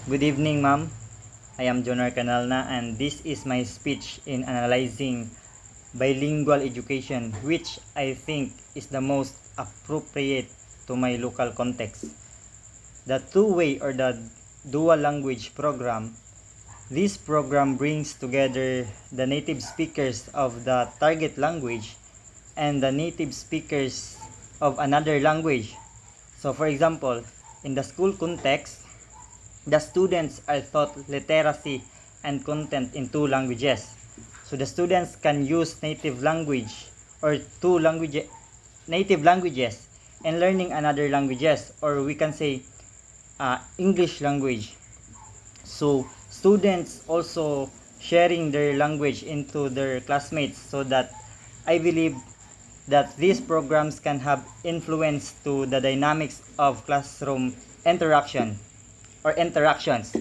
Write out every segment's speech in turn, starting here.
Good evening, ma'am. I am Jonar Canalna, and this is my speech in analyzing bilingual education, which I think is the most appropriate to my local context. The two-way or the dual language program. This program brings together the native speakers of the target language and the native speakers of another language. So for example, in the school context, the students are taught literacy and content in two languages. So the students can use native language or native languages and learning another languages, or we can say English language. So students also sharing their language into their classmates, so that I believe that these programs can have influence to the dynamics of classroom interaction or interactions.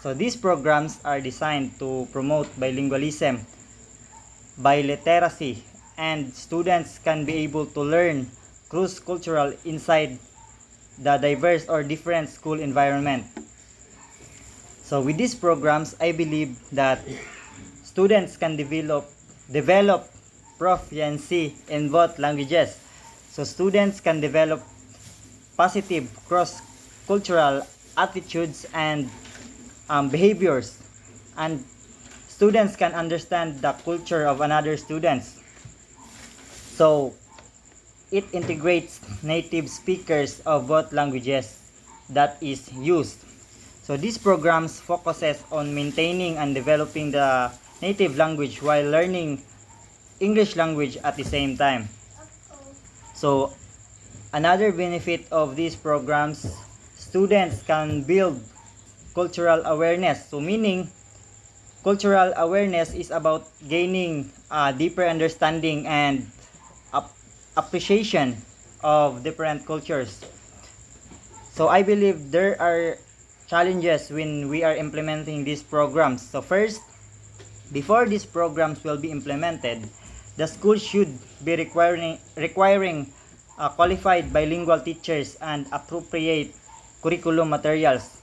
So these programs are designed to promote bilingualism, biliteracy, and students can be able to learn cross-cultural inside the diverse or different school environment. So with these programs, I believe that students can develop proficiency in both languages. So students can develop positive cross-cultural attitudes and behaviors, and students can understand the culture of another students. So it integrates native speakers of both languages that is used. So these programs focuses on maintaining and developing the native language while learning English language at the same time. So another benefit of these programs, students can build cultural awareness. So meaning, cultural awareness is about gaining a deeper understanding and appreciation of different cultures. So I believe there are challenges when we are implementing these programs. So first, before these programs will be implemented, the school should be requiring qualified bilingual teachers and appropriate curriculum materials.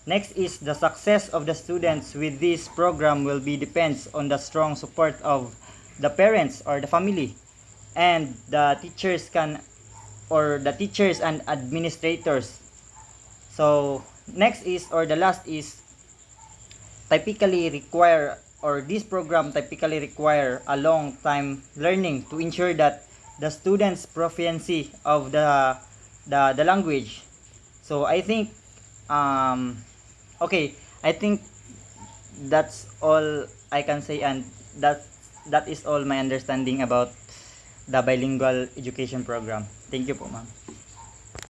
Next is the success of the students with this program will be depends on the strong support of the parents or the family, and the teachers and administrators. So next is, or the last is, typically require, or this program typically require a long time learning to ensure that the students proficiency of the language. So I think okay, I think that's all I can say, and that is all my understanding about the bilingual education program. Thank you po, ma'am.